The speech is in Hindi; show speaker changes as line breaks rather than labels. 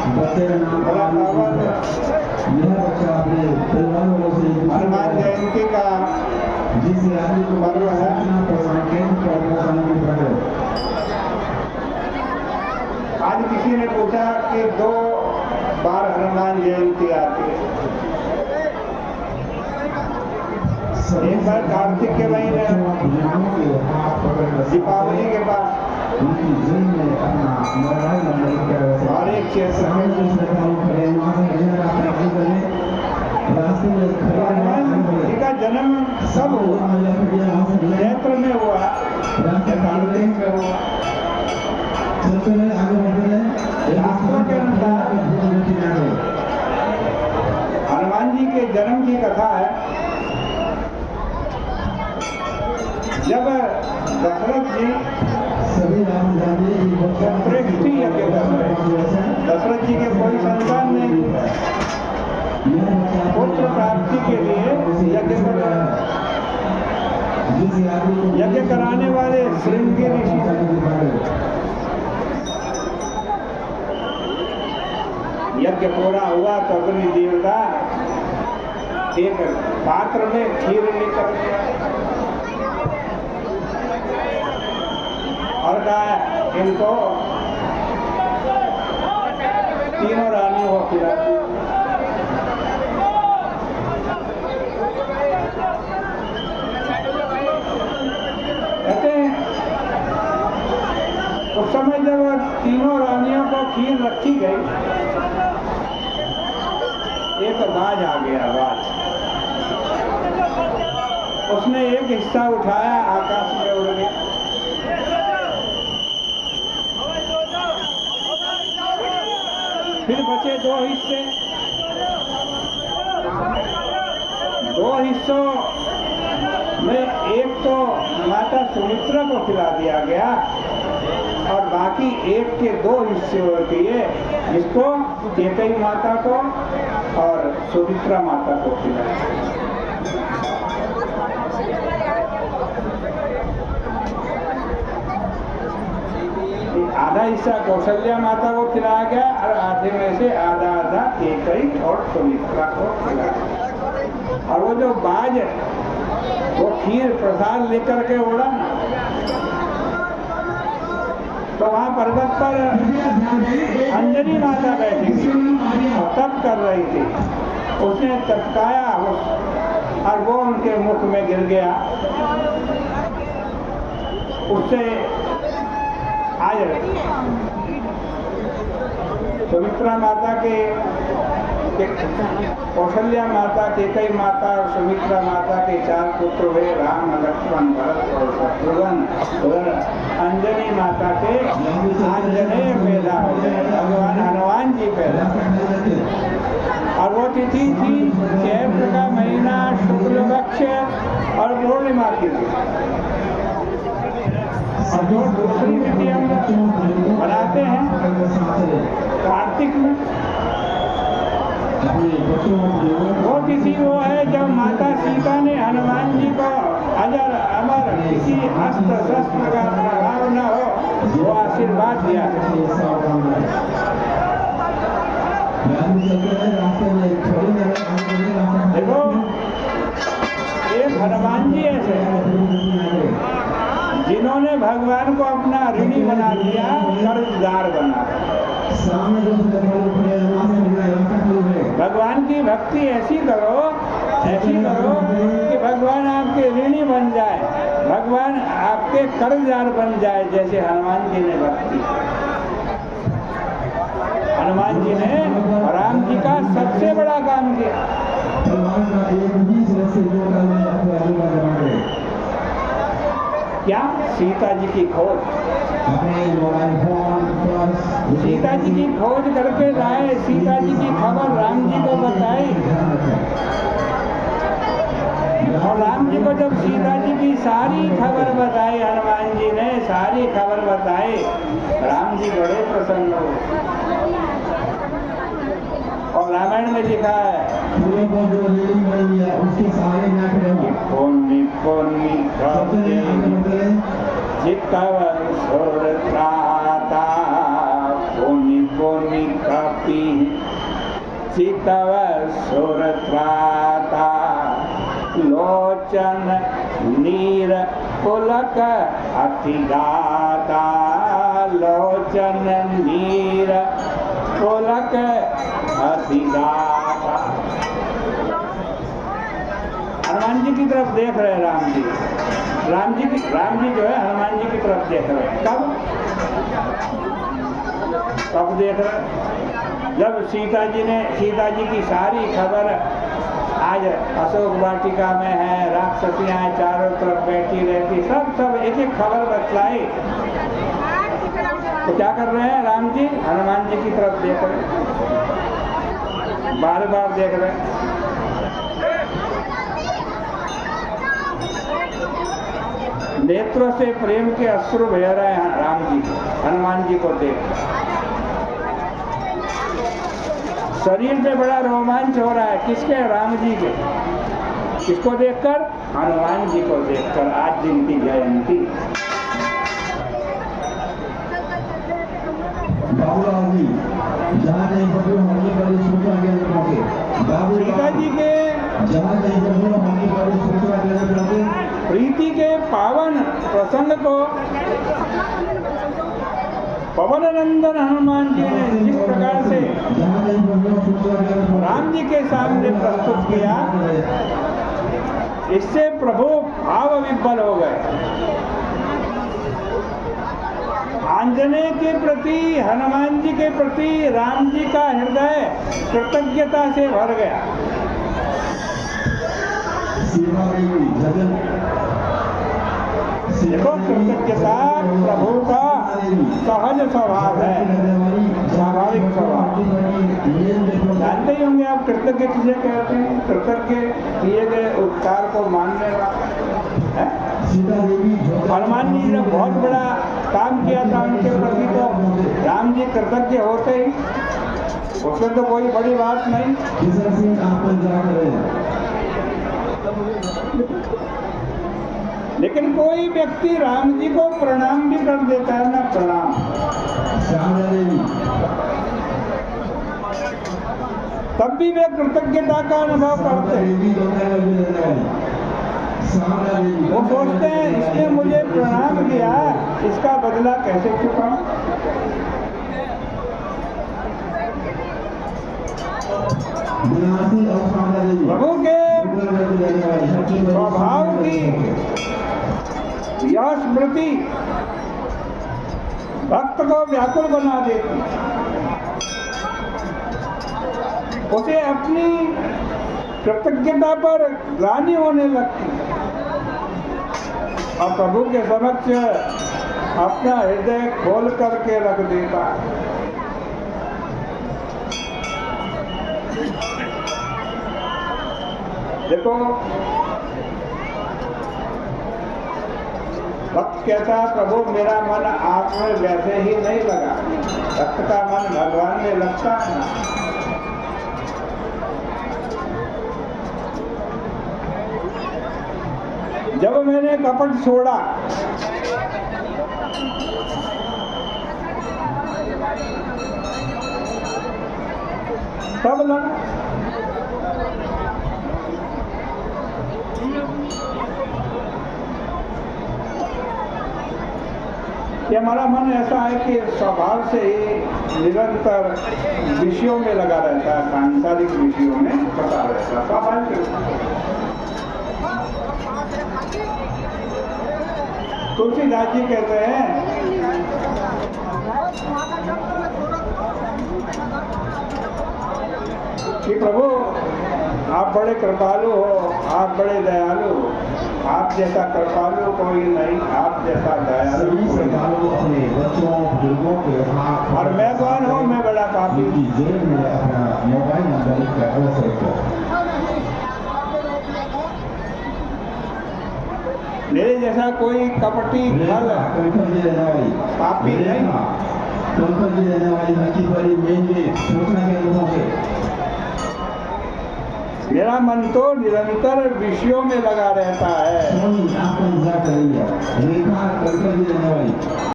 बच्चे का नाम यह बच्चा अपने परिवार वालों से
हनुमान जयंती का
जिस आदमी को
पर्व है आज किसी ने पूछा कि 2 बार हनुमान जयंती आती है। एक बार कार्तिक के महीने दीपावली के बाद और एक क्षेत्र हनुमान जी का जन्म कब हुआ? चैत्र में हुआ, कार्तिक में हुआ। शास्त्रों के अनुसार हनुमान जी के जन्म की कथा है। जब दशरथ जी संप्रेष्टि यज्ञ कर रहे, दशरथ जी के कोई संतान नहीं, पुत्र प्राप्ति के लिए यज्ञ कर रहे। यज्ञ कराने वाले श्रृंगी ऋषि यज्ञ पूरा हुआ तो अग्नि देवता एक पात्र में खीर लेकर और कहा इनको तीनों रानियों को खिला। कहते हैं उस समय जब तीनों रानियों को खीर रखी गई, एक बाज आ गया। बाज उसने एक हिस्सा उठाया, आकाश में उड़ गया। फिर बचे 2 हिस्से। 2 हिस्सों में एक तो माता सुमित्रा को खिला दिया गया और बाकी एक के 2 हिस्से दिए, जिसको कैकेयी माता को और सुमित्रा माता को खिलाया। आधा हिस्सा कौशल्या माता को खिलाया गया और आधे में से आधा आधा कैकेयी और सुमित्रा को खिलाया। और वो जो बाज वो खीर प्रसाद लेकर के उड़ा ना, तो वहाँ पर्वत पर अंजनी माता बैठी थी, तप कर रही थी। उसने तपकाया और वो उनके मुख में गिर गया। उससे आज सुमित्रा माता के कौशल्या माता, कैकेयी माता और सुमित्रा माता के 4 पुत्र हुए, राम, लक्ष्मण, भरत और शत्रुघ्न। और अंजनी माता के आंजनेय पैदा हो गए, भगवान हनुमान जी पैदा। और वो तिथि थी चैत्र का महीना, शुक्ल पक्ष और पूर्णिमा की थी। और जो दूसरी तिथि हम बनाते हैं कार्तिक में, वो तिथि वो है जब माता सीता ने हनुमान जी को अजर अमर किसी अस्त्र शस्त्र का प्रभाव न हो वो आशीर्वाद दिया। देखो एक हनुमान जी ऐसे जिन्होंने भगवान को अपना ऋणी बना दिया, कर्जदार बना। भगवान की भक्ति ऐसी करो कि भगवान आपके ऋणी बन जाए, भगवान आपके कर्जदार बन जाए, जैसे हनुमान जी ने भक्ति। हनुमान जी ने राम जी का सबसे बड़ा काम किया। क्या? सीता जी की खोज। सीता जी की खोज करके लाए, सीता जी की खबर राम जी को बताई। और राम जी को जब सीता जी की सारी खबर बताई, हनुमान जी ने सारी खबर बताई, राम जी बड़े प्रसन्न हुए। और रामायण में लिखा है चित्तवन सुरत्राता पुनि निकपि चितव सुरत्राता लोचन नीर पुलक अतिगाता लोचन नीर पुलक अतिगाता। हनुमान जी की तरफ देख रहे हैं राम जी। राम जी जो है हनुमान जी की तरफ देख रहे हैं। कब देख रहे हैं? जब सीता जी की सारी खबर आज अशोक वाटिका में है, राक्षसियां चारों तरफ बैठी रहती, सब एक एक खबर बतलाई। तो क्या कर रहे हैं राम जी? हनुमान जी की तरफ देख रहे हैं, बार बार देख रहे हैं। नेत्रों से प्रेम के अश्रु बह रहे हैं राम जी हनुमान जी को देख। शरीर में बड़ा रोमांच हो रहा है, किसके? राम जी के। किसको देखकर? हनुमान जी को देखकर। आज जिनकी जयंती। सीता जी के प्रीति के पावन प्रसंग को पवन नंदन हनुमान जी ने जिस प्रकार से राम जी के सामने प्रस्तुत किया, इससे प्रभु भाव विह्वल हो गए। आंजनेय के प्रति, हनुमान जी के प्रति राम जी का हृदय कृतज्ञता से भर गया। देखो, कृतज्ञता प्रभु का सहज स्वभाव है, स्वाभाविक स्वभाव। जानते ही होंगे आप कृतज्ञ किसे कहते हैं? कृतज्ञ किए गए उपकार को मानने वाला। हनुमान जी ने बहुत बड़ा काम किया था उनके प्रति, तो राम जी कृतज्ञ होते ही, उसमें तो कोई बड़ी बात नहीं। लेकिन कोई व्यक्ति राम जी को प्रणाम भी कर देता है ना, प्रणाम, तब भी वे कृतज्ञता का अनुभव करते हैं। वो सोचते हैं इसने मुझे प्रणाम किया, इसका बदला कैसे चुकाऊं? प्रभु के स्वभाव की यह स्मृति भक्त को व्याकुल बना देती, उसे अपनी कृतज्ञता पर ग्लानि होने लगती और प्रभु के समक्ष अपना हृदय खोल करके रख देता। देखो, भक्त कहता है प्रभु मेरा मन आप में वैसे ही नहीं लगा। भक्त का मन भगवान में लगता है ना। जब मैंने कपट छोड़ा, तब लगा। कि हमारा मन ऐसा है कि स्वभाव से ही निरंतर विषयों में लगा रहता है, सांसारिक विषयों में फंसा रहता है, स्वाभाविक। तुलसीदास जी कहते हैं कि प्रभु आप बड़े कृपालु हो, आप बड़े दयालु हो, आप जैसा कृपालु कोई नहीं, आप जैसा दयालु कोई नहीं। और मैं कौन हूँ? मैं बड़ा पापी। मेरे जैसा कोई कपटी फल पापी नहीं। मेरा मन तो निरंतर विषयों में लगा रहता है।